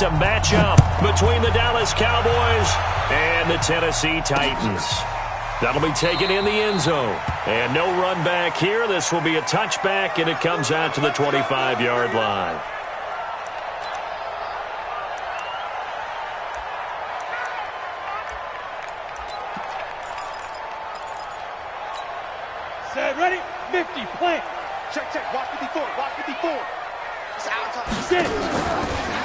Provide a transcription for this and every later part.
It's a matchup between the Dallas Cowboys and the Tennessee Titans. That'll be taken in the end zone. And no run back here. This will be a touchback, and it comes out to the 25-yard line. Set, ready, 50, plant. Check, check, watch 54, watch 54. It's outside. Set it.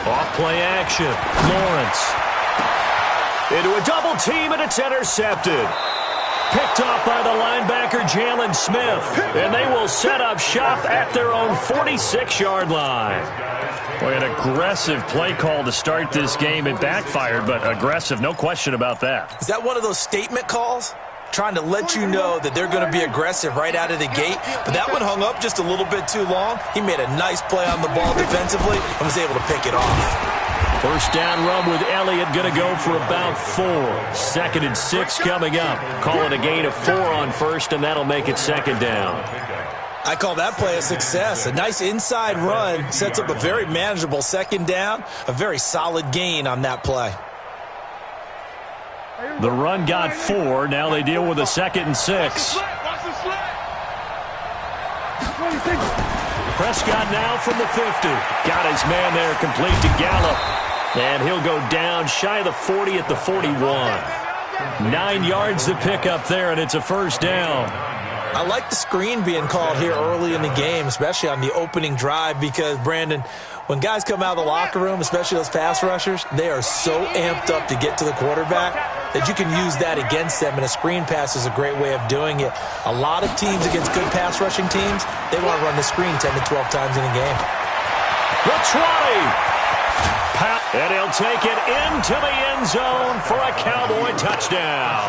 Off play action. Lawrence. Into a double team, and it's intercepted. Picked off by the linebacker, Jalen Smith. And they will set up shop at their own 46-yard line. Boy, an aggressive play call to start this game. It backfired, but aggressive, no question about that. Is that one of those statement calls? Trying to let you know that they're going to be aggressive right out of the gate. But that one hung up just a little bit too long. He made a nice play on the ball defensively and was able to pick it off. First down run with Elliott, going to go for about 4. 2nd and 6 coming up. Call it a gain of 4 on first, and that'll make it 2nd down. I call that play a success. A nice inside run sets up a very manageable 2nd down. A very solid gain on that play. The run got 4. Now they deal with a 2nd and 6. Prescott now from the 50. Got his man there, complete to Gallup. And he'll go down shy of the 40 at the 41. 9 yards to pick up there, and it's a first down. I like the screen being called here early in the game, especially on the opening drive, because, Brandon, when guys come out of the locker room, especially those pass rushers, they are so amped up to get to the quarterback that you can use that against them, and a screen pass is a great way of doing it. A lot of teams against good pass rushing teams, they want to run the screen 10 to 12 times in a game. The 20. And he'll take it into the end zone for a Cowboy touchdown.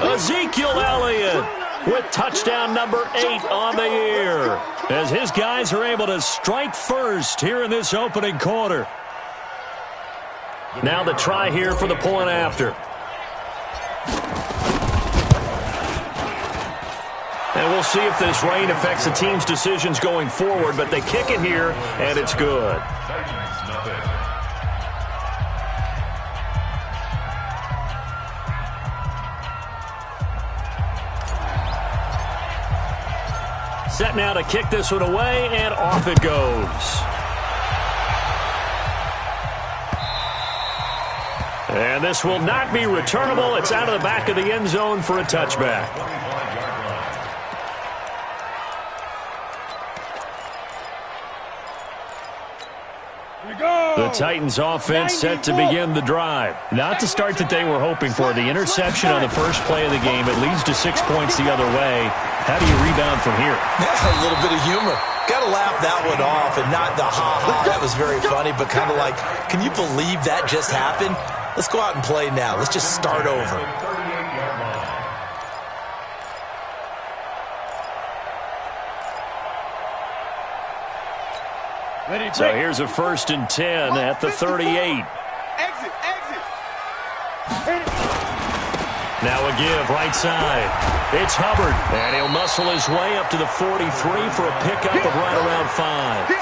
Ezekiel Elliott with touchdown number 8 on the year, as his guys are able to strike first here in this opening quarter. Now the try here for the point after. And we'll see if this rain affects the team's decisions going forward, but they kick it here, and it's good. Set now to kick this one away, and off it goes. And this will not be returnable. It's out of the back of the end zone for a touchback. The Titans offense set to begin the drive. Not the start that they were hoping for. The interception on the first play of the game. It leads to 6 points the other way. How do you rebound from here? That's a little bit of humor. Got to laugh that one off, and not the ha-ha. That was very funny, but kind of like, can you believe that just happened? Let's go out and play now. Let's just start over. So here's a 1st and 10 at the 38. Exit. Now a give right side. It's Hubbard, and he'll muscle his way up to the 43 for a pickup of right around 5.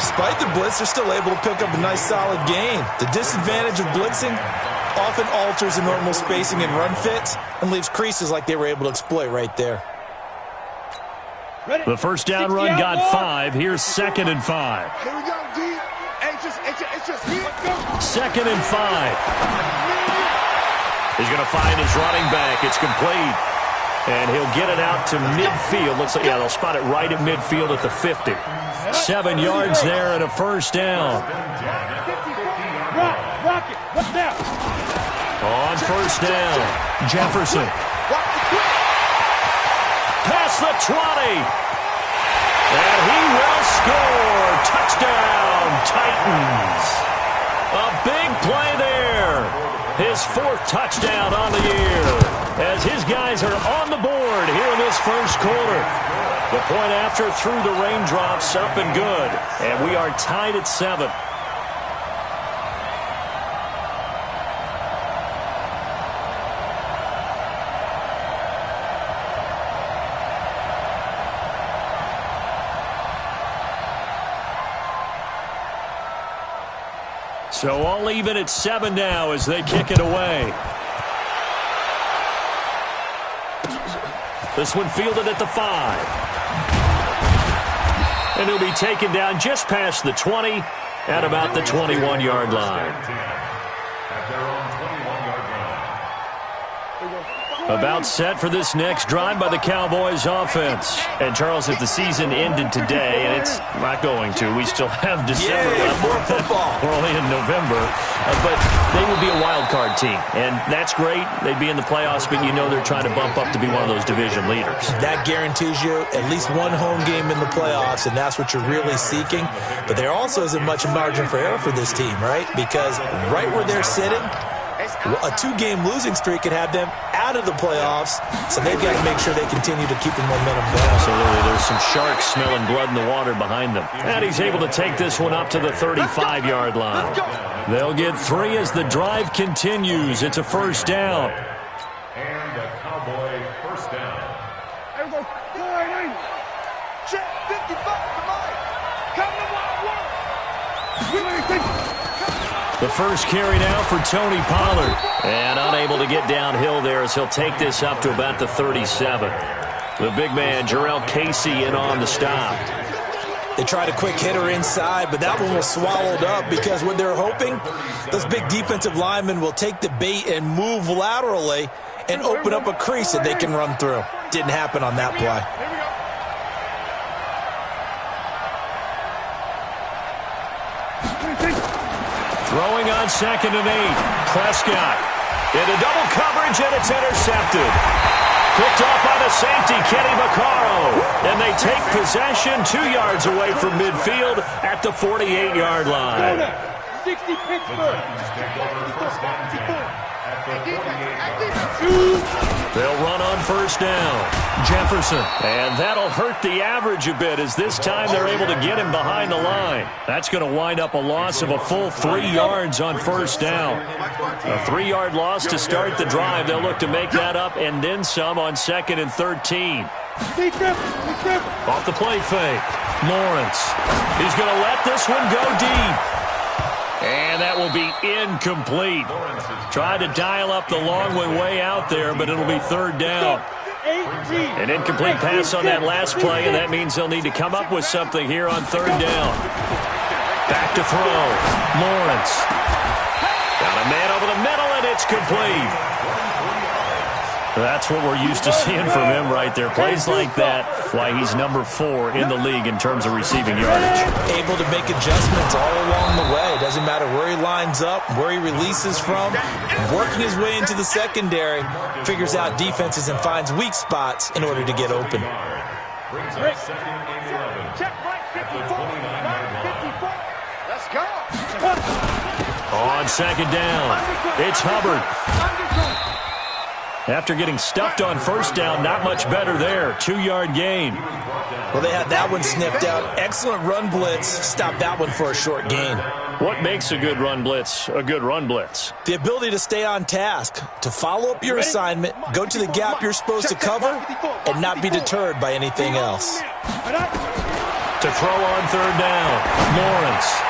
Despite the blitz, they're still able to pick up a nice solid gain. The disadvantage of blitzing often alters the normal spacing and run fits and leaves creases like they were able to exploit right there. The first down run got 5. Here's 2nd and 5. Here we go, D. It's just here. 2nd and 5. He's going to find his running back. It's complete. And he'll get it out to midfield. Looks like, yeah, they'll spot it right at midfield at the 50. 7 yards there and a first down. Rock it. What's that? On first down, Jefferson. Past the 20. And he will score. Touchdown, Titans. A big play there. His 4th touchdown on the year, as his guys are on the board here in this first quarter. The point after through the raindrops, up and good. And we are tied at 7. So all even at 7 now as they kick it away. This one fielded at the 5. And he'll be taken down just past the 20 at about the 21-yard line. About set for this next drive by the Cowboys offense. And, Charles, if the season ended today, and it's not going to, we still have December left. More football. We're only in November. But they would be a wild card team. And that's great. They'd be in the playoffs, but you know they're trying to bump up to be one of those division leaders. That guarantees you at least one home game in the playoffs, and that's what you're really seeking. But there also isn't much margin for error for this team, right? Because right where they're sitting, a 2-game losing streak could have them out of the playoffs, so they've got to make sure they continue to keep the momentum going. Absolutely. There's some sharks smelling blood in the water behind them. And he's able to take this one up to the 35-yard line. They'll get 3 as the drive continues. It's a first down. And a Cowboy first down. Check 55 to Mike. Come to Wild World. The first carry now for Tony Pollard. And unable to get downhill there as he'll take this up to about the 37. The big man, Jarrell Casey, in on the stop. They tried a quick hitter inside, but that one was swallowed up because what they're hoping, those big defensive linemen will take the bait and move laterally and open up a crease that they can run through. Didn't happen on that play. Throwing on 2nd and 8. Prescott into double coverage, and it's intercepted. Picked off by the safety, Kenny Vaccaro. And they take possession 2 yards away from midfield at the 48-yard line. 60 Pittsburgh. They'll run on first down. Jefferson. And that'll hurt the average a bit as this time they're able to get him behind the line. That's going to wind up a loss of a full 3 yards on first down. A 3-yard loss to start the drive. They'll look to make that up and then some on 2nd and 13. Off the play fake. Lawrence. He's going to let this one go deep. And that will be incomplete. Tried to dial up the long one way out there, but it'll be 3rd down. An incomplete pass on that last play, and that means they'll need to come up with something here on 3rd down. Back to throw. Lawrence. Got a man over the middle, and it's complete. That's what we're used to seeing from him right there. Plays like that, why he's number 4 in the league in terms of receiving yardage. Able to make adjustments all along the way. Doesn't matter where he lines up, where he releases from. Working his way into the secondary, figures out defenses and finds weak spots in order to get open. Check right 54. Let's go. On 2nd down, it's Hubbard. After getting stuffed on first down, not much better there. 2-yard gain. Well, they had that one sniffed out. Excellent run blitz. Stopped that one for a short gain. What makes a good run blitz a good run blitz? The ability to stay on task, to follow up your assignment, go to the gap you're supposed to cover, and not be deterred by anything else. To throw on 3rd down, Lawrence.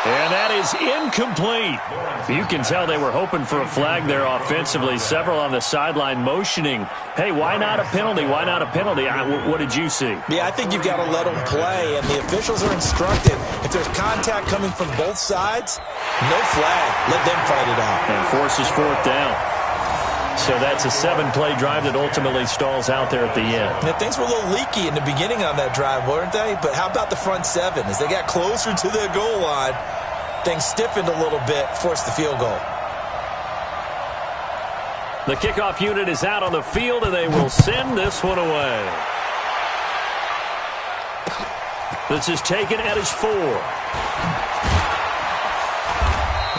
And that is incomplete. You can tell they were hoping for a flag there offensively. Several on the sideline motioning, hey, why not a penalty? Why not a penalty? What did you see? Yeah, I think you've got to let them play, and the officials are instructed. If there's contact coming from both sides, no flag. Let them fight it out. And forces 4th down. So that's a 7-play drive that ultimately stalls out there at the end. Now, things were a little leaky in the beginning on that drive, weren't they? But how about the front 7? As they got closer to the goal line, things stiffened a little bit, forced the field goal. The kickoff unit is out on the field, and they will send this one away. This is taken at his 4.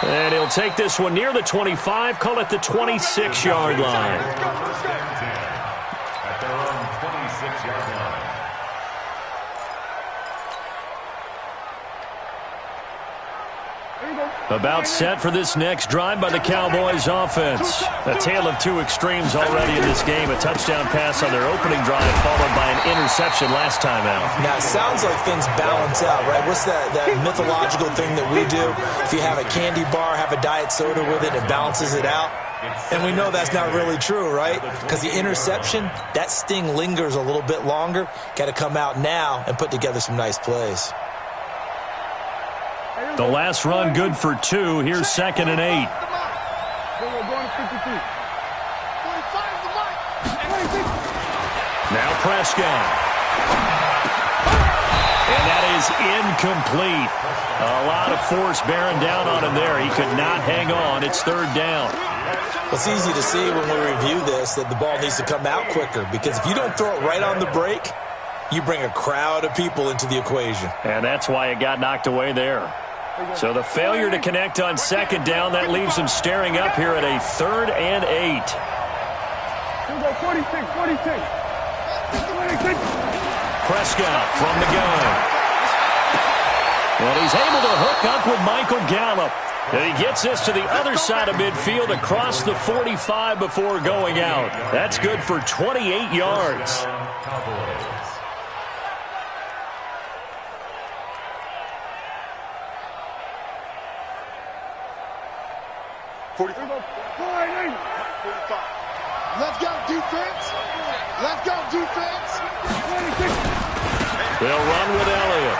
And he'll take this one near the 25, call it the 26-yard line. At their own 26-yard line. About set for this next drive by the Cowboys offense. A tale of two extremes already in this game. A touchdown pass on their opening drive followed by an interception last time out. Now, it sounds like things balance out, right? What's that mythological thing that we do? If you have a candy bar, have a diet soda with it, it balances it out. And we know that's not really true, right? Because the interception, that sting lingers a little bit longer. Got to come out now and put together some nice plays. The last run good for 2. Here's 2nd and 8. Now Prescott. And that is incomplete. A lot of force bearing down on him there. He could not hang on. It's 3rd down. Well, it's easy to see when we review this that the ball needs to come out quicker, because if you don't throw it right on the break, you bring a crowd of people into the equation. And that's why it got knocked away there. So the failure to connect on 2nd down, that leaves him staring up here at a 3rd and 8. Prescott from the gun. Well, he's able to hook up with Michael Gallup. And he gets this to the other side of midfield across the 45 before going out. That's good for 28 yards. 45. Let's go, defense. Let's go, defense. They'll run with Elliott.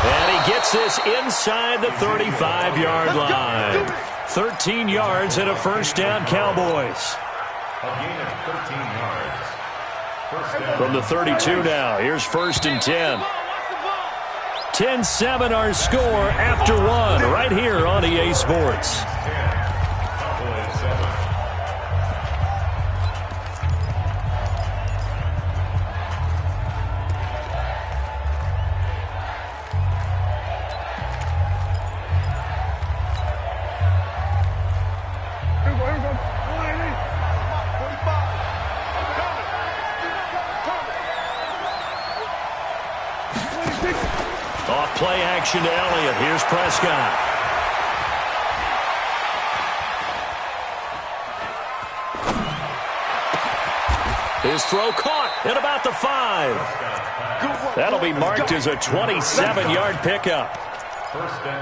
And he gets this inside the 35-yard line. 13 yards and a 1st down, Cowboys. A gain of 13 yards. First down. From the 32 now, here's 1st and 10. 10-7 our score after 1 right here on EA Sports. Cowboys 7. Off play action to Elliott. Here's Prescott. His throw caught at about the 5. That'll be marked as a 27-yard pickup.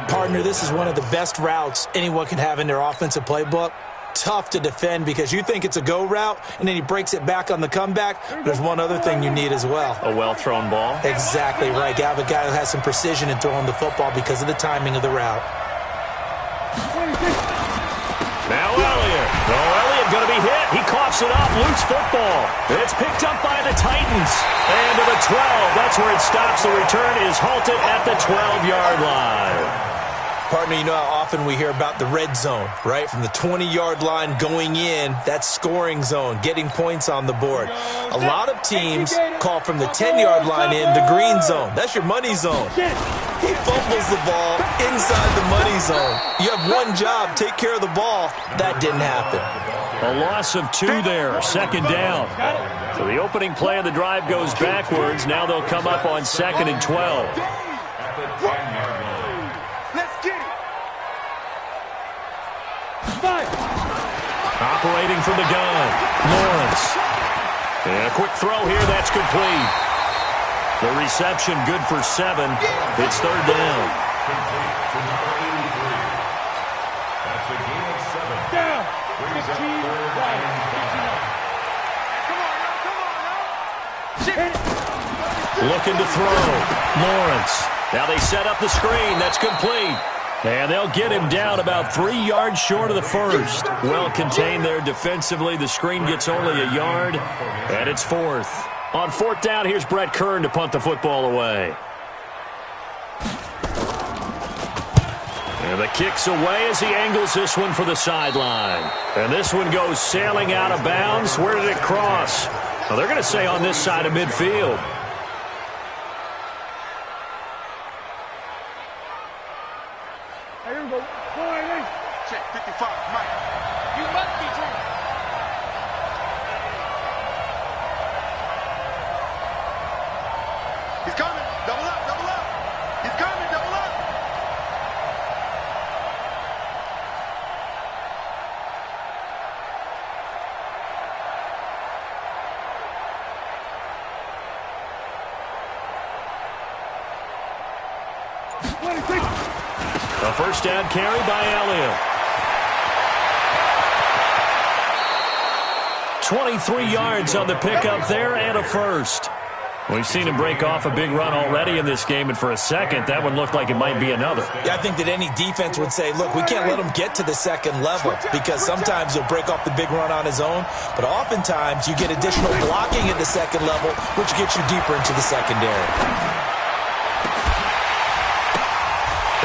Partner, this is one of the best routes anyone can have in their offensive playbook. Tough to defend because you think it's a go route, and then he breaks it back on the comeback. There's one other thing you need as well. A well-thrown ball. Exactly right. You have a guy who has some precision in throwing the football because of the timing of the route. Now Elliott. Oh, Elliott going to be hit. He coughs it up. Loose football. It's picked up by the Titans. And to the 12. That's where it stops. The return is halted at the 12-yard line. Partner, you know how often we hear about the red zone, right? From the 20-yard line going in, that's scoring zone, getting points on the board. A lot of teams call from the 10-yard line in the green zone. That's your money zone. He fumbles the ball inside the money zone. You have one job, take care of the ball. That didn't happen. A loss of 2 there, 2nd down. So the opening play of the drive goes backwards. Now they'll come up on 2nd and 12. At the 10-yard line. Operating from the gun, Lawrence. And a quick throw here, that's complete. The reception good for 7. It's 3rd down. Complete to number 83. That's a gain of 7. Down. Brings up 15 3rd and 5. Looking to throw, Lawrence. Now they set up the screen, that's complete. And they'll get him down about 3 yards short of the 1st. Well contained there defensively. The screen gets only a yard, and it's 4th. On 4th down, here's Brett Kern to punt the football away. And the kick's away as he angles this one for the sideline. And this one goes sailing out of bounds. Where did it cross? Well, they're going to say on this side of midfield. Check 55, Mike. You must be dreaming. He's coming. Double up, double up. He's coming, double up. A first down carry by Elliott. 23 yards on the pickup there and a first. We've seen him break off a big run already in this game, and for a second, that one looked like it might be another. Yeah, I think that any defense would say, look, we can't let him get to the second level because sometimes he'll break off the big run on his own, but oftentimes you get additional blocking at the second level, which gets you deeper into the secondary.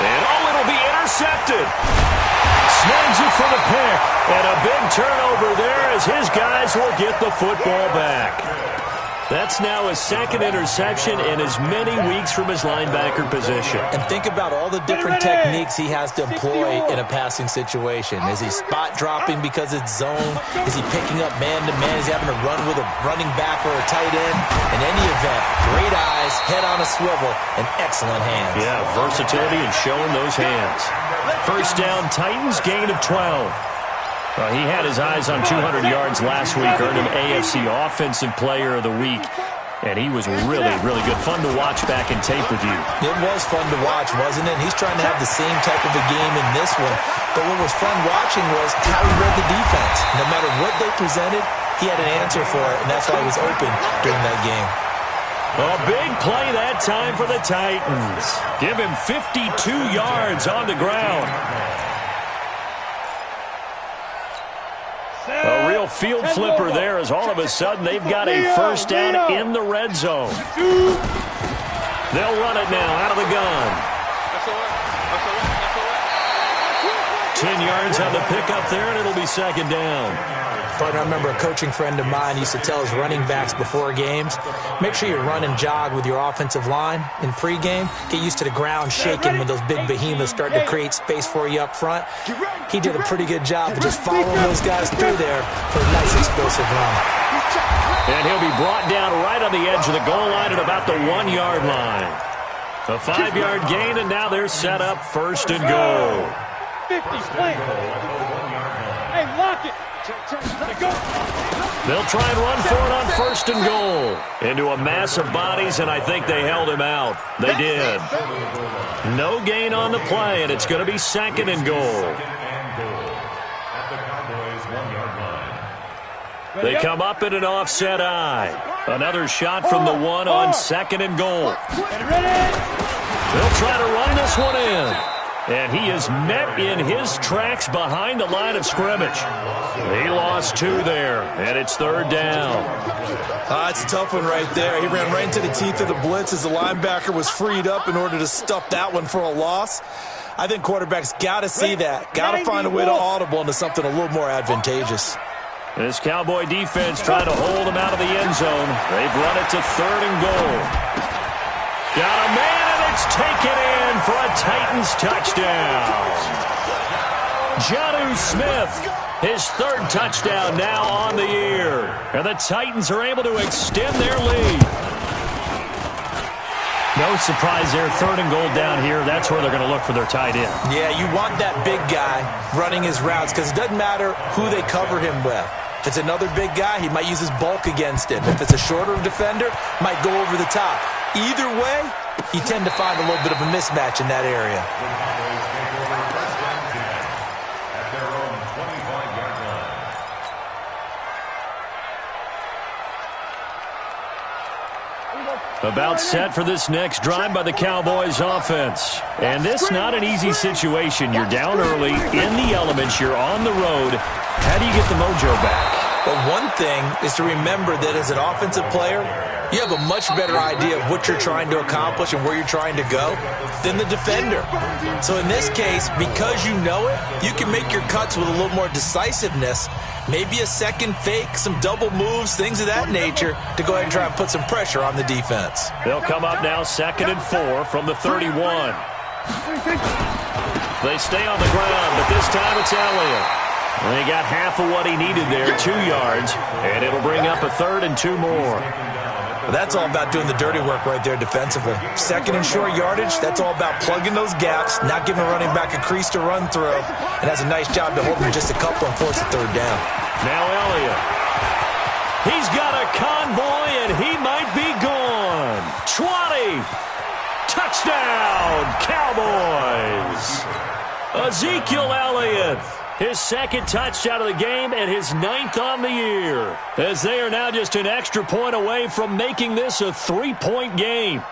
And it'll be intercepted. Snags it for the pick, and a big turnover there as his guys will get the football back. That's now his second interception in as many weeks from his linebacker position. And think about all the different techniques he has to employ in a passing situation. Is he spot dropping because it's zone? Is he picking up man-to-man? Is he having to run with a running back or a tight end? In any event, great eyes, head on a swivel, and excellent hands. Yeah, versatility and showing those hands. First down, Titans, gain of 12. He had his eyes on 200 yards last week, earned him AFC Offensive Player of the Week. And he was really, really good. Fun to watch back in tape with you. It was fun to watch, wasn't it? He's trying to have the same type of a game in this one. But what was fun watching was how he read the defense. No matter what they presented, he had an answer for it, and that's why he was open during that game. A big play that time for the Titans. Give him 52 yards on the ground. A real field flipper there as all of a sudden they've got a first down in the red zone. They'll run it now out of the gun. 10 yards on the pickup there, and it'll be second down. Partner, I remember a coaching friend of mine used to tell his running backs before games, make sure you run and jog with your offensive line in pregame. Get used to the ground shaking when those big behemoths start to create space for you up front. He did a pretty good job of just following those guys through there for a nice explosive run. And he'll be brought down right on the edge of the goal line at about the 1 yard line. A 5-yard gain, and now they're set up first and goal. 50, play. Hey, lock it. They'll try and run for it on first and goal. Into a mass of bodies, and I think they held him out. They did. No gain on the play, and it's going to be second and goal. They come up in an offset eye. Another shot from the one on second and goal. They'll try to run this one in. And he is met in his tracks behind the line of scrimmage. He lost 2 there, and it's third down. It's a tough one right there. He ran right into the teeth of the blitz as the linebacker was freed up in order to stuff that one for a loss. I think quarterbacks got to see that. Got to find a way to audible into something a little more advantageous. This Cowboy defense trying to hold him out of the end zone. They've run it to third and goal. Got a man, and it's taken in for a Titans touchdown. Jonnu Smith, his third touchdown now on the year. And the Titans are able to extend their lead. No surprise there, third and goal down here. That's where they're going to look for their tight end. Yeah, you want that big guy running his routes because it doesn't matter who they cover him with. If it's another big guy, he might use his bulk against him. If it's a shorter defender, might go over the top. Either way, you tend to find a little bit of a mismatch in that area. About set for this next drive by the Cowboys offense. And this not an easy situation. You're down early, in the elements, you're on the road. How do you get the mojo back? Well, one thing is to remember that as an offensive player, you have a much better idea of what you're trying to accomplish and where you're trying to go than the defender. So in this case, because you know it, you can make your cuts with a little more decisiveness. Maybe a second fake, some double moves, things of that nature to go ahead and try and put some pressure on the defense. They'll come up now 2nd and 4 from the 31. They stay on the ground, but this time it's Elliott. They got half of what he needed there, 2 yards, and it'll bring up a 3rd and 2 more. Well, that's all about doing the dirty work right there defensively. Second and short yardage, that's all about plugging those gaps, not giving a running back a crease to run through, and has a nice job to hold him just a couple and force a 3rd down. Now Elliott. He's got a convoy, and he might be gone. 20. Touchdown, Cowboys. Ezekiel Elliott, his second touchdown of the game and his 9th on the year, as they are now just an extra point away from making this a 3-point game.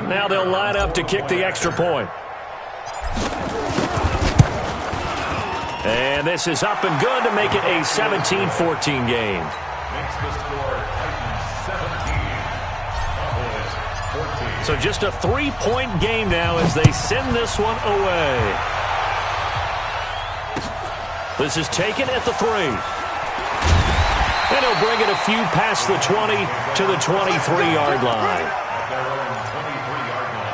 Now they'll line up to kick the extra point. And this is up and good to make it a 17-14 game. Makes the score Titans 17, Cowboys 14. So just a 3-point game now as they send this one away. This is taken at the 3. And he'll bring it a few past the 20 to the 23-yard line. At their own 23-yard line.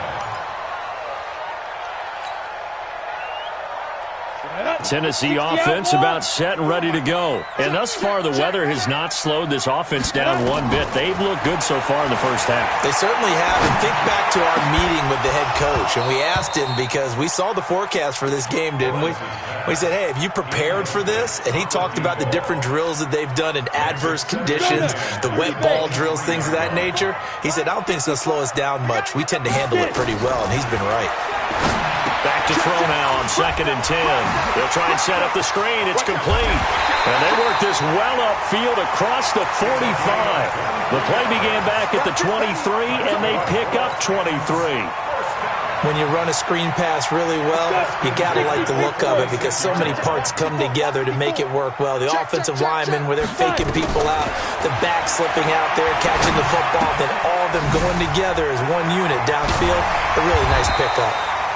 Tennessee offense about set and ready to go. And thus far, the weather has not slowed this offense down one bit. They've looked good so far in the first half. They certainly have. And think back to our meeting with the head coach. And we asked him because we saw the forecast for this game, didn't we? We said, hey, have you prepared for this? And he talked about the different drills that they've done in adverse conditions, the wet ball drills, things of that nature. He said, I don't think it's going to slow us down much. We tend to handle it pretty well, and he's been right. Back to throw now on 2nd and 10. They'll try and set up the screen. It's complete. And they work this well upfield across the 45. The play began back at the 23, and they pick up 23. When you run a screen pass really well, you got to like the look of it because so many parts come together to make it work well. The offensive linemen, where they're faking people out, the back slipping out there, catching the football, then all of them going together as one unit downfield. A really nice pickup.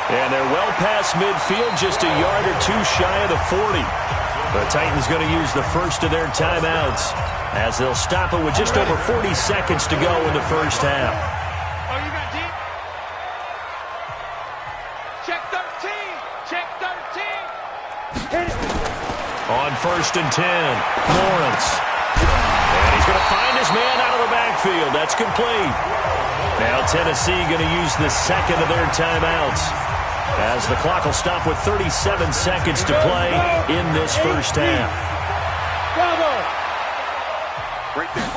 And they're well past midfield, just a yard or two shy of the 40. The Titans going to use the first of their timeouts as they'll stop it with just over 40 seconds to go in the first half. Oh, you got deep? Check 13. Check 13. Hit it. On 1st and 10, Lawrence. And he's going to find his man out of the backfield. That's complete. Now Tennessee going to use the second of their timeouts, as the clock will stop with 37 seconds to play in this first half. Right there.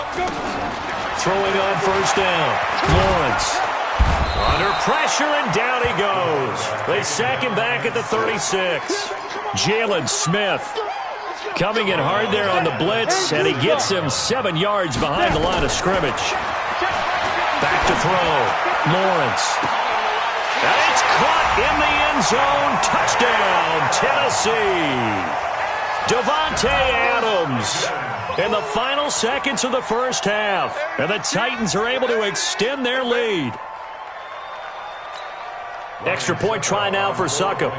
Throwing on 1st down, Lawrence. Under pressure, and down he goes. They sack him back at the 36. Jalen Smith coming in hard there on the blitz, and he gets him 7 yards behind the line of scrimmage. Back to throw, Lawrence. And it's caught in the end zone. Touchdown, Tennessee. Davante Adams in the final seconds of the first half. And the Titans are able to extend their lead. Extra point try now for Succop.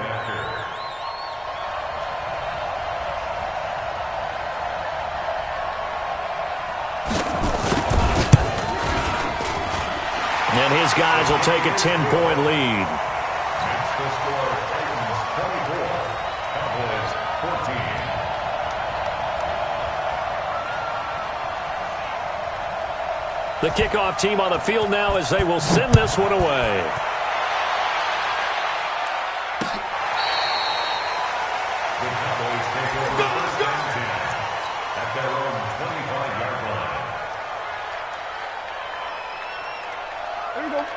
And his guys will take a 10-point lead. Makes the score Titans 24, Cowboys 14. The kickoff team on the field now as they will send this one away. The Cowboys take over the first and 10 at their own 25-yard line.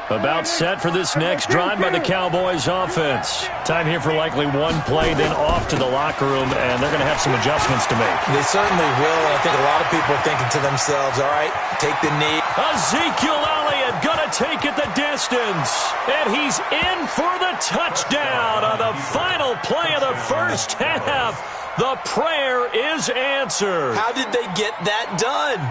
About set for this next drive by the Cowboys offense. Time here for likely one play, then off to the locker room, and they're going to have some adjustments to make. They certainly will, and I think a lot of people are thinking to themselves, all right, take the knee. Ezekiel Elliott going to take it the distance, and he's in for the touchdown on the final play of the first half. The prayer is answered. How did they get that done?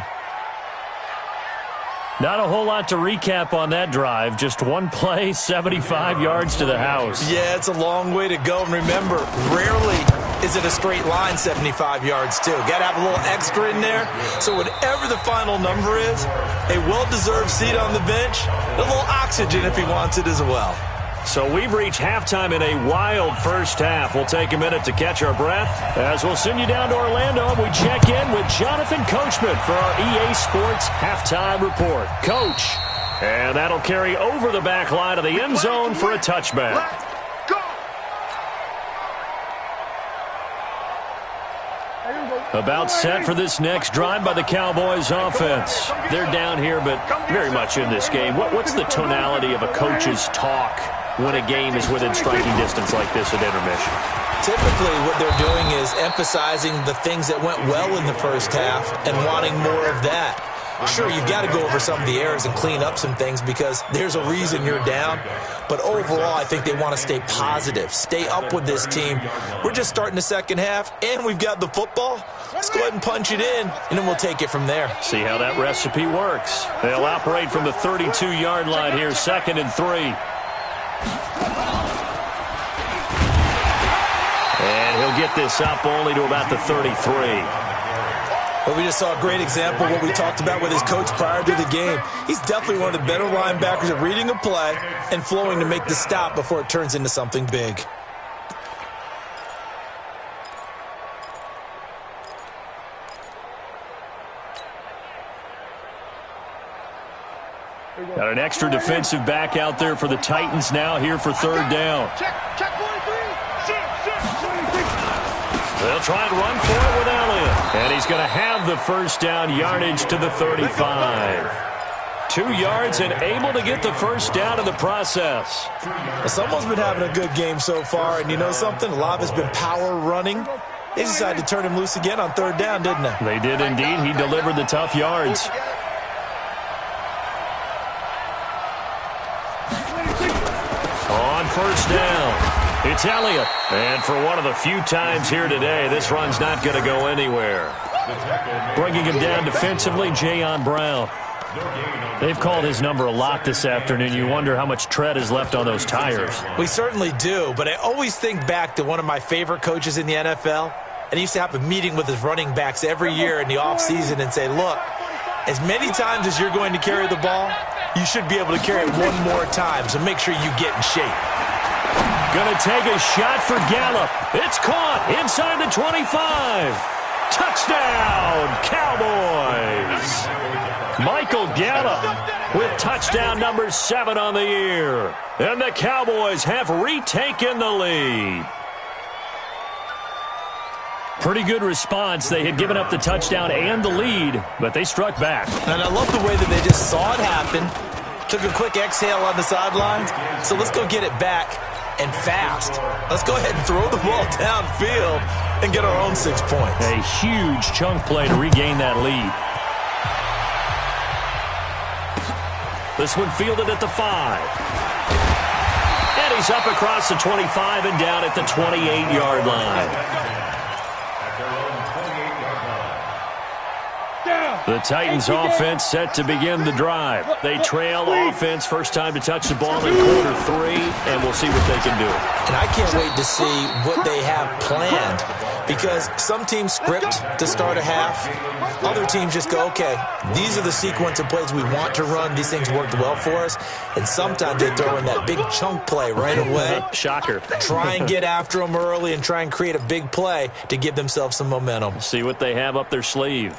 Not a whole lot to recap on that drive. Just one play, 75 yards to the house. Yeah, it's a long way to go. And remember, rarely is it a straight line 75 yards, too. Got to have a little extra in there. So whatever the final number is, a well-deserved seat on the bench, a little oxygen if he wants it as well. So we've reached halftime in a wild first half. We'll take a minute to catch our breath as we'll send you down to Orlando and we check in with Jonathan Coachman for our EA Sports Halftime Report. Coach, and that'll carry over the back line of the end zone for a touchback. About set for this next drive by the Cowboys offense. They're down here, but very much in this game. What's the tonality of a coach's talk when a game is within striking distance like this at intermission? Typically, what they're doing is emphasizing the things that went well in the first half and wanting more of that. Sure, you've got to go over some of the errors and clean up some things because there's a reason you're down. But overall, I think they want to stay positive, stay up with this team. We're just starting the second half, and we've got the football. Let's go ahead and punch it in, and then we'll take it from there. See how that recipe works. They'll operate from the 32-yard line here, 2nd and 3. And he'll get this up only to about the 33. Well, we just saw a great example of what we talked about with his coach prior to the game. He's definitely one of the better linebackers at reading a play and flowing to make the stop before it turns into something big. Got an extra defensive back out there for the Titans now here for 3rd down. Check 43. They'll try and run for it with Elliott. And he's going to have the first down, yardage to the 35. 2 yards and able to get the first down in the process. Well, someone's been having a good game so far, and you know something? A lot of it's been power running. They decided to turn him loose again on 3rd down, didn't they? They did indeed. He delivered the tough yards. On 1st down. It's Elliott. And for one of the few times here today, this run's not going to go anywhere. Bringing him down defensively, Jayon Brown. They've called his number a lot this afternoon. You wonder how much tread is left on those tires. We certainly do, but I always think back to one of my favorite coaches in the NFL, and he used to have a meeting with his running backs every year in the offseason and say, look, as many times as you're going to carry the ball, you should be able to carry it one more time, so make sure you get in shape. Going to take a shot for Gallup. It's caught inside the 25. Touchdown, Cowboys. Michael Gallup with touchdown number 7 on the year. And the Cowboys have retaken the lead. Pretty good response. They had given up the touchdown and the lead, but they struck back. And I love the way that they just saw it happen, took a quick exhale on the sidelines. So let's go get it back and fast. Let's go ahead and throw the ball downfield and get our own 6 points. A huge chunk play to regain that lead. This one fielded at the 5. And he's up across the 25 and down at the 28-yard line. The Titans offense set to begin the drive. They trail offense, first time to touch the ball in quarter 3, and we'll see what they can do. And I can't wait to see what they have planned, because some teams script to start a half. Other teams just go, okay, these are the sequence of plays we want to run. These things worked well for us. And sometimes they throw in that big chunk play right away. Shocker. Try and get after them early and try and create a big play to give themselves some momentum. See what they have up their sleeve.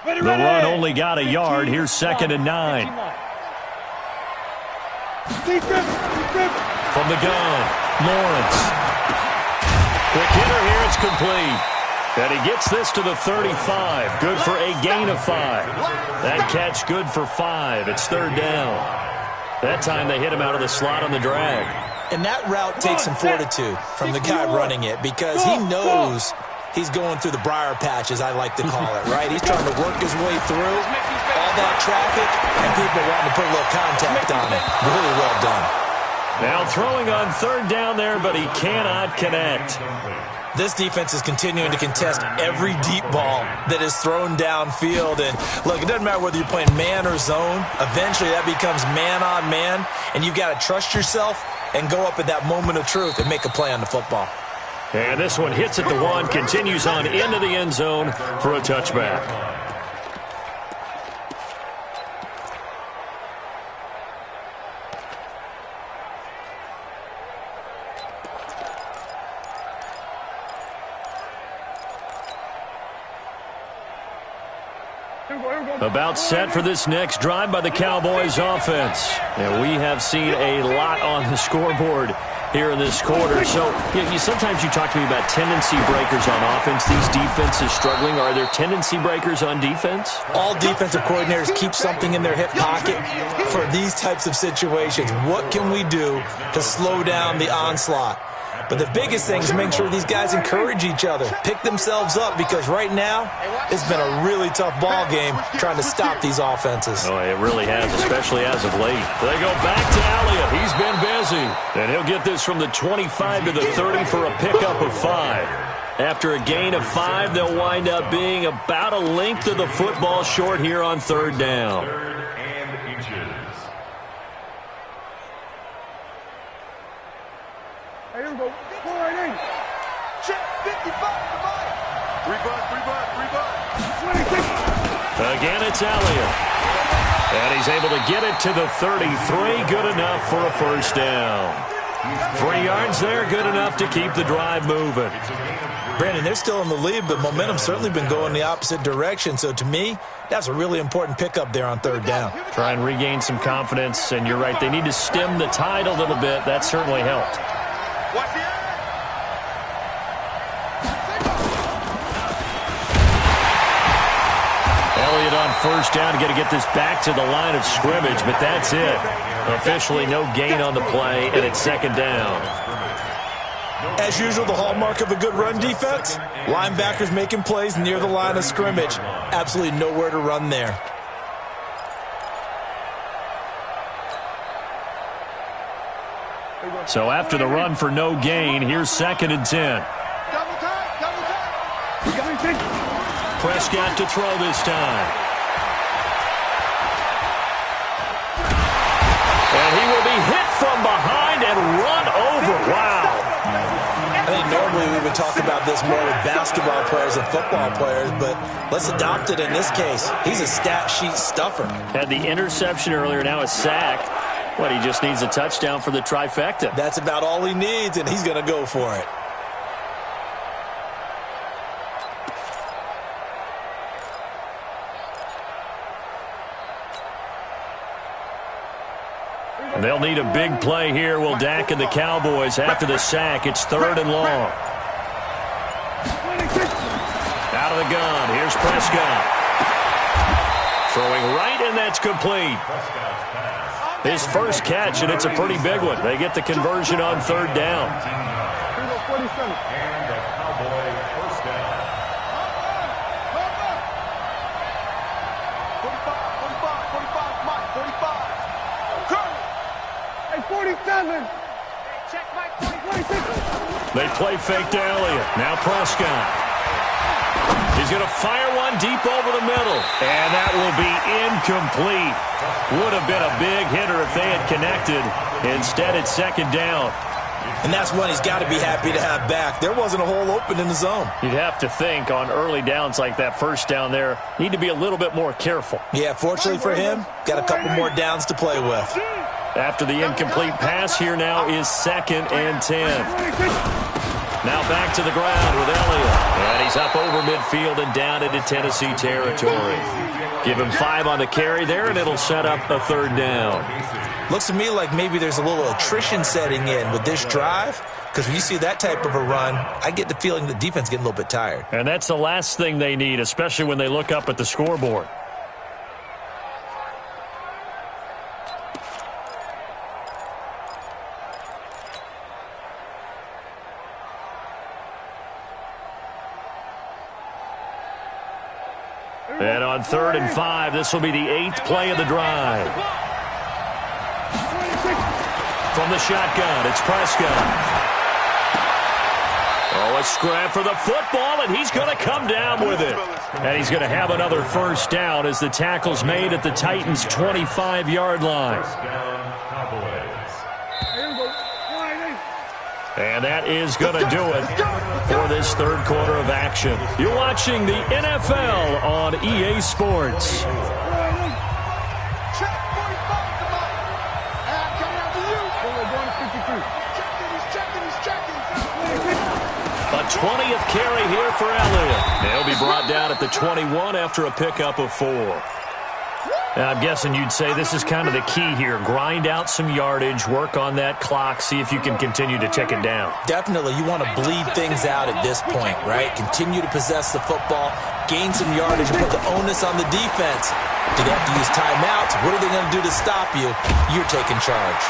The run only got a yard. Here's 2nd and 9. From the gun, Lawrence. Quick hitter here. It's complete. And he gets this to the 35. Good for a gain of 5. That catch good for 5. It's 3rd down. That time they hit him out of the slot on the drag. And that route takes some fortitude from the guy running it, because he knows he's going through the briar patch, as I like to call it, right? He's trying to work his way through all that traffic, and people wanting to put a little contact on it. Really well done. Now throwing on 3rd down there, but he cannot connect. This defense is continuing to contest every deep ball that is thrown downfield. And, look, it doesn't matter whether you're playing man or zone. Eventually that becomes man on man, and you've got to trust yourself and go up at that moment of truth and make a play on the football. And this one hits at the 1, continues on into the end zone for a touchback. About set for this next drive by the Cowboys offense. And we have seen a lot on the scoreboard here in this quarter. So sometimes you talk to me about tendency breakers on offense. These defenses struggling. Are there tendency breakers on defense? All defensive coordinators keep something in their hip pocket for these types of situations. What can we do to slow down the onslaught? But the biggest thing is make sure these guys encourage each other, pick themselves up, because right now it's been a really tough ball game trying to stop these offenses. Oh, it really has, especially as of late. They go back to Elliott. He's been busy. And he'll get this from the 25 to the 30 for a pickup of 5. After a gain of 5, they'll wind up being about a length of the football short here on 3rd down. 3rd and inches. Here we go. 4-8. Check. 55. 3 butt. 26. Again, it's Elliott. And he's able to get it to the 33. Good enough for a 1st down. 3 yards there, good enough to keep the drive moving. Brandon, they're still in the lead, but momentum's certainly been going the opposite direction. So to me, that's a really important pickup there on 3rd down. Try and regain some confidence, and you're right, they need to stem the tide a little bit. That certainly helped. Watch the Elliott on 1st down, got to get this back to the line of scrimmage, but that's it. Officially no gain on the play, and it's 2nd down. As usual, the hallmark of a good run defense, linebackers making plays near the line of scrimmage. Absolutely nowhere to run there. So after the run for no gain, here's 2nd and 10. double time. Prescott to throw this time. And he will be hit from behind and run over. Wow. I think normally we would talk about this more with basketball players and football players, but let's adopt it in this case. He's a stat sheet stuffer. Had the interception earlier, now a sack. What, he just needs a touchdown for the trifecta. That's about all he needs, and he's going to go for it. They'll need a big play here, will Dak and the Cowboys. After the sack, it's 3rd and long. Out of the gun, here's Prescott. Throwing right, and that's complete. His first catch, and it's a pretty big one. They get the conversion on 3rd down. And the Cowboy 1st down. 45, Mike, 45. Hey, 47. Check Mike, 46. They play fake to Elliott. Now Prescott. He's going to fire one deep over the middle. And that will be incomplete. Would have been a big hitter if they had connected. Instead, it's 2nd down. And that's one he's got to be happy to have back. There wasn't a hole open in the zone. You'd have to think on early downs like that 1st down there, need to be a little bit more careful. Yeah, fortunately for him, got a couple more downs to play with. After the incomplete pass, here now is 2nd and 10. Now back to the ground with Elliott. And he's up over midfield and down into Tennessee territory. Give him 5 on the carry there, and it'll set up a 3rd down. Looks to me like maybe there's a little attrition setting in with this drive, because when you see that type of a run, I get the feeling the defense getting a little bit tired. And that's the last thing they need, especially when they look up at the scoreboard. And on 3rd and 5, this will be the 8th play of the drive. From the shotgun, it's Prescott. Oh, a scrap for the football, and he's going to come down with it. And he's going to have another 1st down as the tackle's made at the Titans' 25-yard line. And that is going to do it for this 3rd quarter of action. You're watching the NFL on EA Sports. A 20th carry here for Elliott. They'll be brought down at the 21 after a pickup of 4. I'm guessing you'd say this is kind of the key here. Grind out some yardage, work on that clock, see if you can continue to tick it down. Definitely. You want to bleed things out at this point, right? Continue to possess the football, gain some yardage, and put the onus on the defense. Do they have to use timeouts? What are they going to do to stop you? You're taking charge.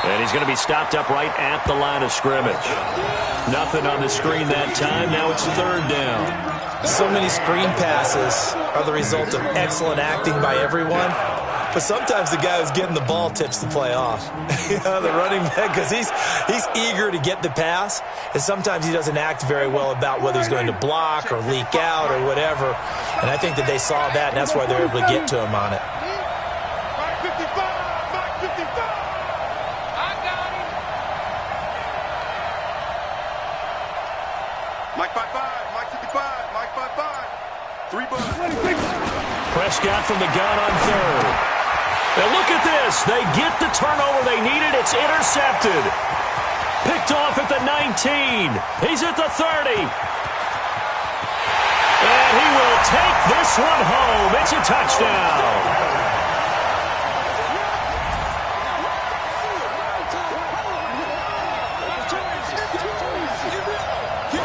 And he's going to be stopped up right at the line of scrimmage. Nothing on the screen that time. Now it's third down. So many screen passes are the result of excellent acting by everyone. But sometimes the guy who's getting the ball tips the play off. The running back, because he's eager to get the pass. And sometimes he doesn't act very well about whether he's going to block or leak out or whatever. And I think that they saw that, and that's why they're able to get to him on it. Mike 55! Mike 55! I got him! Mike 55! Mike 55! Mike 55! 3 bucks. Prescott from the gun on third. Now look at this. They get the turnover they needed. It's intercepted. Picked off at the 19. He's at the 30. And he will take this one home. It's a touchdown.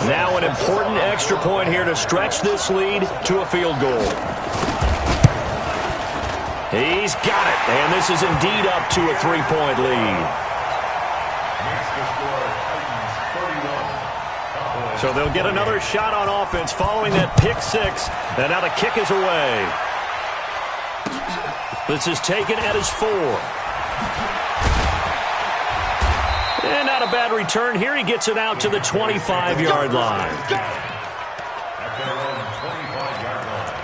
Now an important extra point here to stretch this lead to a field goal. He's got it, and this is indeed up to a 3-point lead. So they'll get another shot on offense following that pick six, and now the kick is away. This is taken at his 4. And not a bad return here. He gets it out to the 25-yard line. At their own 25-yard line.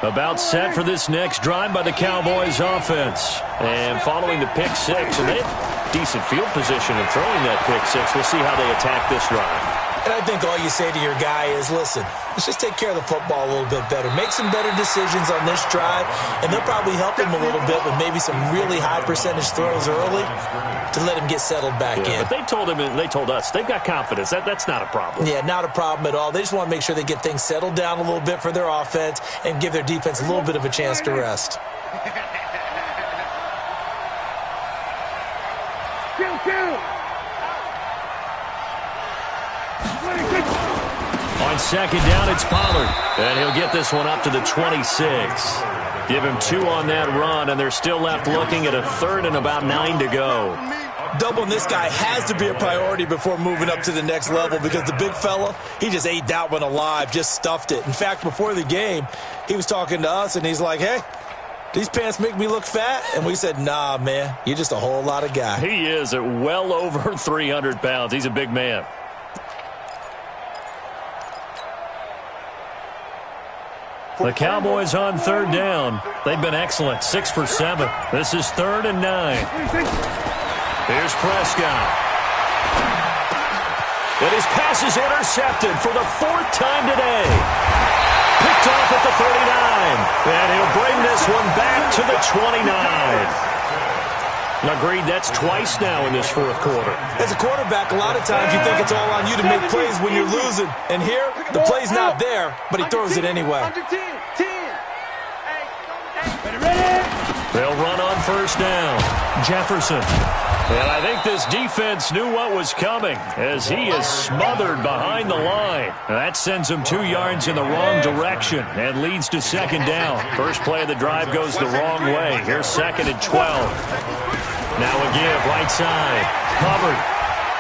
About set for this next drive by the Cowboys offense. And following the pick six, and they have decent field position in throwing that pick six. We'll see how they attack this drive. And I think all you say to your guy is, listen, let's just take care of the football a little bit better. Make some better decisions on this drive, and they'll probably help him a little bit with maybe some really high percentage throws early to let him get settled back in. But they told him, and they told us, they've got confidence. That's not a problem. Yeah, not a problem at all. They just want to make sure they get things settled down a little bit for their offense and give their defense a little bit of a chance to rest. On second down, it's Pollard. And he'll get this one up to the 26. Give him 2 on that run, and they're still left looking at a third and about 9 to go. Doubling this guy has to be a priority before moving up to the next level because the big fella, he just ate that one alive, just stuffed it. In fact, before the game, he was talking to us, and he's like, hey, these pants make me look fat? And we said, nah, man, you're just a whole lot of guy. He is at well over 300 pounds. He's a big man. The Cowboys on third down. They've been excellent, 6 for 7. This is 3rd and 9. Here's Prescott. And his pass is intercepted for the 4th time today. Picked off at the 39. And he'll bring this one back to the 29. Agreed, that's twice now in this 4th quarter. As a quarterback, a lot of times you think it's all on you to make plays when you're losing. And here, the play's not there, but he throws it anyway. They'll run on first down. Jefferson. And I think this defense knew what was coming as he is smothered behind the line. That sends him 2 yards in the wrong direction and leads to second down. First play of the drive goes the wrong way. Here's 2nd and 12. Now a give, right side. Hubbard.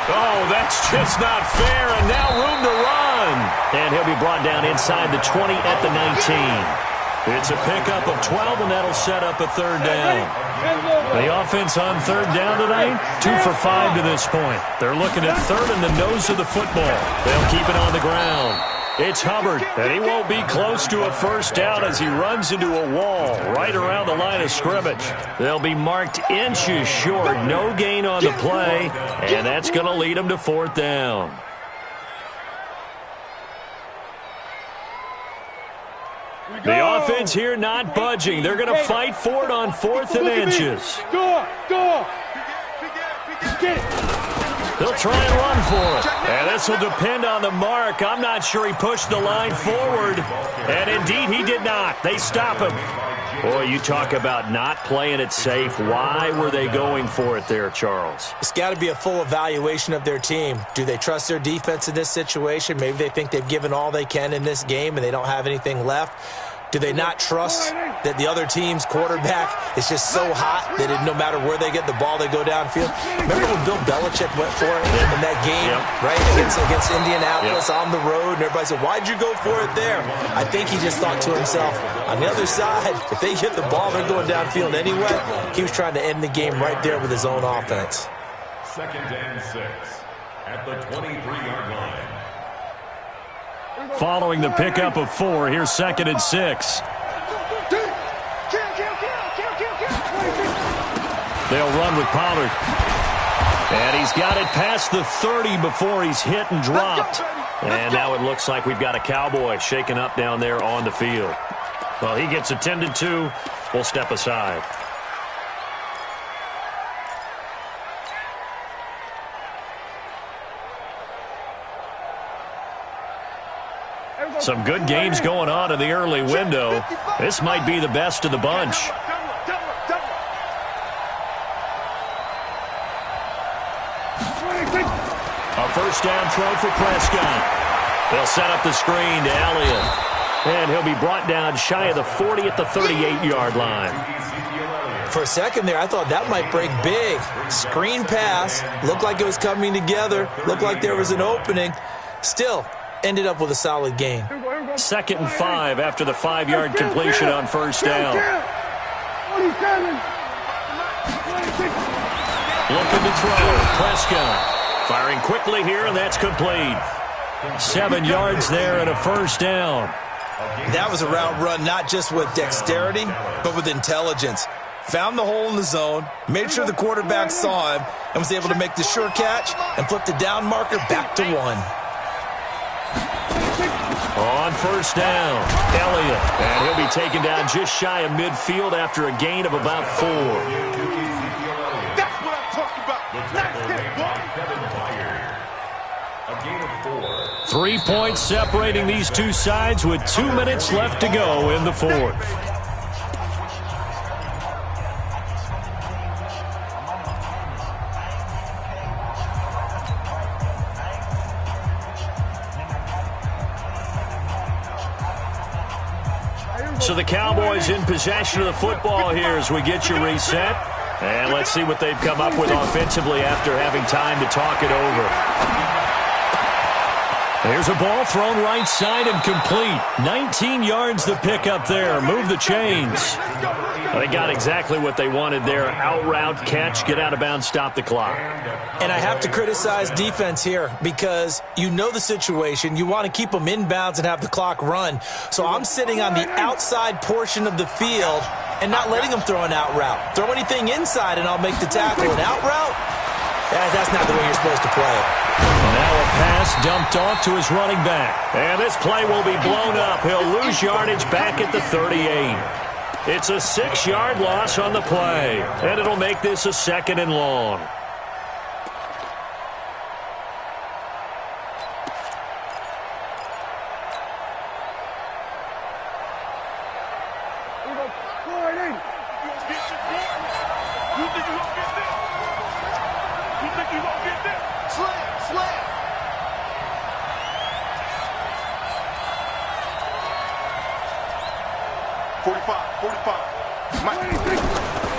Oh, that's just not fair, and now room to run. And he'll be brought down inside the 20 at the 19. It's a pickup of 12, and that'll set up a 3rd down. The offense on 3rd down tonight, 2 for 5 to this point. They're looking at 3rd and the nose of the football. They'll keep it on the ground. It's Hubbard, and he won't be close to a first down as he runs into a wall right around the line of scrimmage. They'll be marked inches short, no gain on the play, and that's going to lead them to 4th down. The offense here not budging. They're going to fight for it on 4th and inches. Go. Get it. They'll try and run for it. And this will depend on the mark. I'm not sure he pushed the line forward. And indeed, he did not. They stop him. Boy, you talk about not playing it safe. Why were they going for it there, Charles? It's got to be a full evaluation of their team. Do they trust their defense in this situation? Maybe they think they've given all they can in this game and they don't have anything left. Do they not trust that the other team's quarterback is just so hot that no matter where they get the ball, they go downfield? Remember when Bill Belichick went for it in that game, right, against Indianapolis on the road, and everybody said, why'd you go for it there? I think he just thought to himself, on the other side, if they get the ball, they're going downfield anyway. He was trying to end the game right there with his own offense. 2nd and 6 at the 23-yard line. Following the pickup of 4, here's 2nd and 6. They'll run with Pollard. And he's got it past the 30 before he's hit and dropped. And now it looks like we've got a Cowboy shaken up down there on the field. Well, he gets attended to. We'll step aside. Some good games going on in the early window. This might be the best of the bunch. A first down throw for Prescott. They'll set up the screen to Elliott. And he'll be brought down shy of the 40 at the 38-yard line. For a second there, I thought that might break big. Screen pass. Looked like it was coming together. Looked like there was an opening. Still, ended up with a solid gain. 2nd and 5 after the 5-yard completion on first down. Looking to throw. Prescott firing quickly here, and that's complete. 7 yards there and a first down. That was a route run not just with dexterity, but with intelligence. Found the hole in the zone, made sure the quarterback saw him, and was able to make the sure catch and flip the down marker back to 1. On first down, Elliott. And he'll be taken down just shy of midfield after a gain of about 4. That's what I'm talking about. Nice hit, boy. 3 points separating these two sides with 2 minutes left to go in the 4th. So the Cowboys in possession of the football here as we get you reset. And let's see what they've come up with offensively after having time to talk it over. There's a ball thrown right side and complete. 19 yards the pickup there. Move the chains. They got exactly what they wanted there. Out route, catch, get out of bounds, stop the clock. And I have to criticize defense here because you know the situation. You want to keep them inbounds and have the clock run. So I'm sitting on the outside portion of the field and not letting them throw an out route. Throw anything inside and I'll make the tackle. An out route? That's not the way you're supposed to play it. Now a pass dumped off to his running back. And this play will be blown up. He'll lose yardage back at the 38. It's a 6-yard loss on the play. And it'll make this a 2nd and long.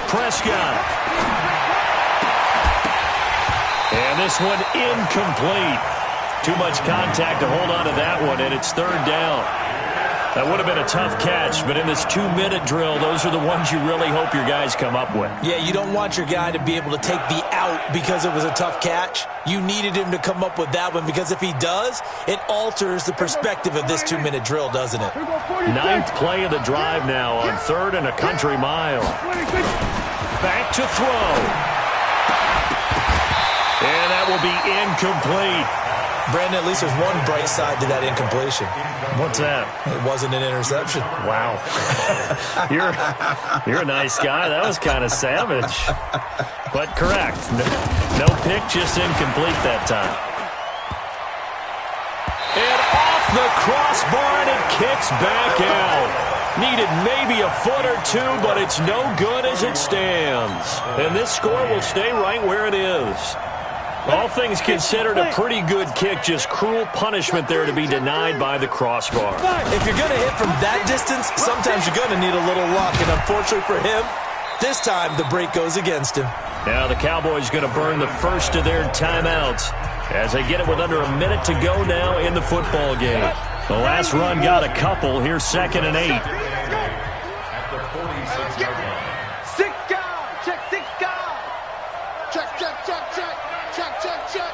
Prescott. And this one incomplete. Too much contact to hold on to that one, and it's 3rd down. That would have been a tough catch, but in this 2-minute drill, those are the ones you really hope your guys come up with. Yeah, you don't want your guy to be able to take the out because it was a tough catch. You needed him to come up with that one because if he does, it alters the perspective of this 2-minute drill, doesn't it? 9th play of the drive now on 3rd and a country mile. Back to throw. And that will be incomplete. Brandon, at least there's one bright side to that incompletion. What's that? It wasn't an interception. Wow. You're a nice guy. That was kind of savage. But correct. No pick, just incomplete that time. And off the crossbar, and it kicks back out. Needed maybe a foot or two, but it's no good as it stands. And this score will stay right where it is. All things considered, a pretty good kick, just cruel punishment there to be denied by the crossbar. If you're going to hit from that distance, sometimes you're going to need a little luck. And unfortunately for him, this time the break goes against him. Now the Cowboys going to burn the first of their timeouts as they get it with under a minute to go now in the football game. The last run got a couple. Here's 2nd and 8. At the 46-yard line. 6 guard. Check 6 guard. Check, check, check, check. Check, check, check.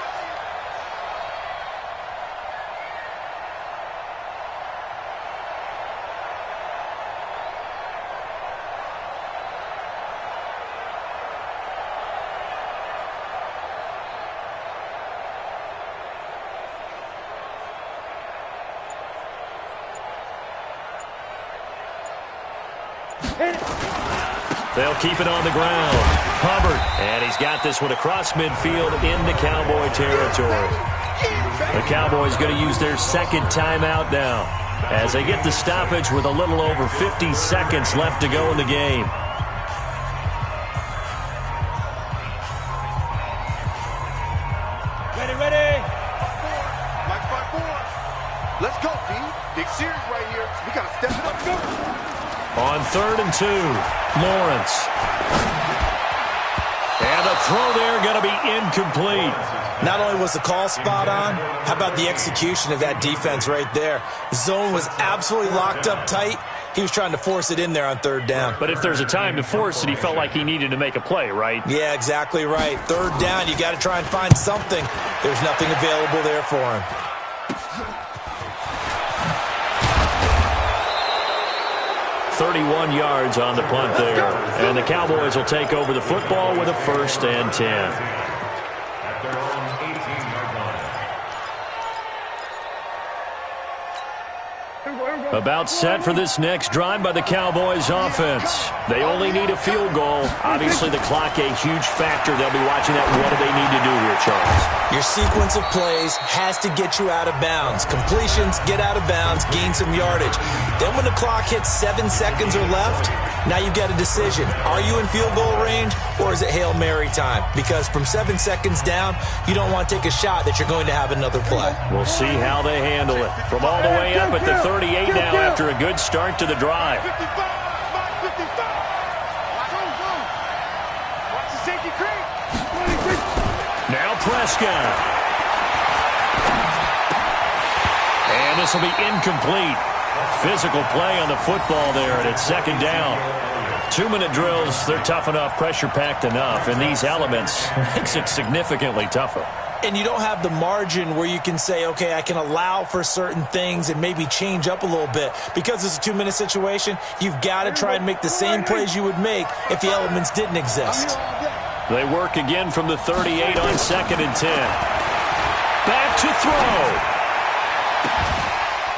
They'll keep it on the ground. Hubbard, and he's got this one across midfield into Cowboy territory. The Cowboys going to use their second timeout now as they get the stoppage with a little over 50 seconds left to go in the game. Ready, ready. Mike 5-4. Let's go, B. Big series right here. We got to step it up. Go. On 3rd and 2, Lawrence. And the throw there going to be incomplete. Not only was the call spot on, how about the execution of that defense right there? Zone was absolutely locked up tight. He was trying to force it in there on 3rd down. But if there's a time to force it, he felt like he needed to make a play, right? Yeah, exactly right. 3rd down, you got to try and find something. There's nothing available there for him. 31 yards on the punt there. And the Cowboys will take over the football with a 1st and 10. At their own 18-yard line. About set for this next drive by the Cowboys offense. They only need a field goal. Obviously, the clock a huge factor. They'll be watching that. What do they need to do here, Charles? Your sequence of plays has to get you out of bounds. Completions, get out of bounds, gain some yardage. Then when the clock hits 7 seconds or left, now you've got a decision. Are you in field goal range or is it Hail Mary time? Because from 7 seconds down, you don't want to take a shot that you're going to have another play. We'll see how they handle it. From all the way up at the 38 now after a good start to the drive. 55, Mike 55. Watch the safety creep. Now Prescott. And this will be incomplete. Physical play on the football there, and it's 2nd down. 2-minute drills, they're tough enough, pressure-packed enough, and these elements makes it significantly tougher. And you don't have the margin where you can say, okay, I can allow for certain things and maybe change up a little bit. Because it's a 2-minute situation, you've got to try and make the same plays you would make if the elements didn't exist. They work again from the 38 on 2nd and 10. Back to throw.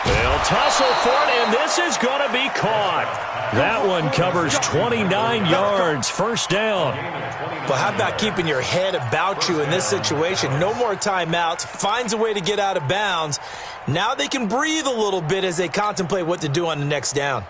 They'll tussle for it, and this is going to be caught. That one covers 29 yards, 1st down. But how about keeping your head about you in this situation? No more timeouts. Finds a way to get out of bounds. Now they can breathe a little bit as they contemplate what to do on the next down.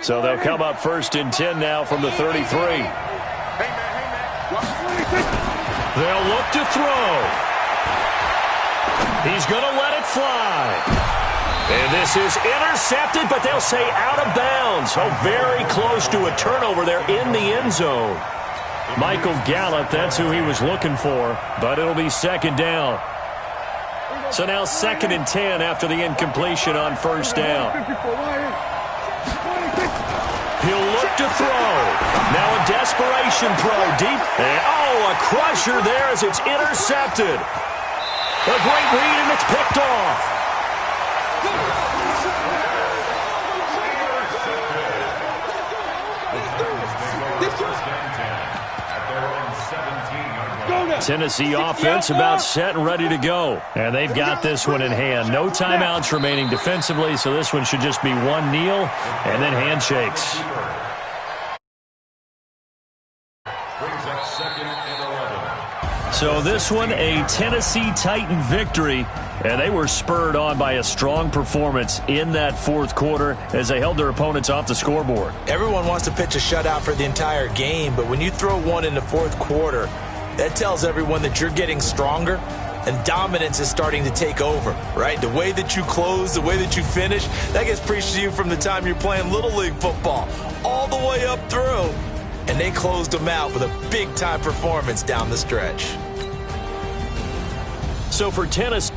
So they'll come up 1st and 10 now from the 33. Hey, man. They'll look to throw. He's going to let it fly. And this is intercepted, but they'll say out of bounds. Oh, very close to a turnover there in the end zone. Michael Gallup, that's who he was looking for, but it'll be 2nd down. So now 2nd and 10 after the incompletion on 1st down. He'll look to throw. Now a desperation throw deep. And, oh, a crusher there as it's intercepted. A great read, and it's picked off. Tennessee offense about set and ready to go. And they've got this one in hand. No timeouts remaining defensively, so this one should just be one kneel and then handshakes. Brings up 2nd and 11. So this one, a Tennessee Titan victory. And they were spurred on by a strong performance in that fourth quarter as they held their opponents off the scoreboard. Everyone wants to pitch a shutout for the entire game, but when you throw one in the fourth quarter, that tells everyone that you're getting stronger and dominance is starting to take over, right? The way that you close, the way that you finish, that gets preached to you from the time you're playing Little League football all the way up through. And they closed them out with a big-time performance down the stretch. So for Tennessee,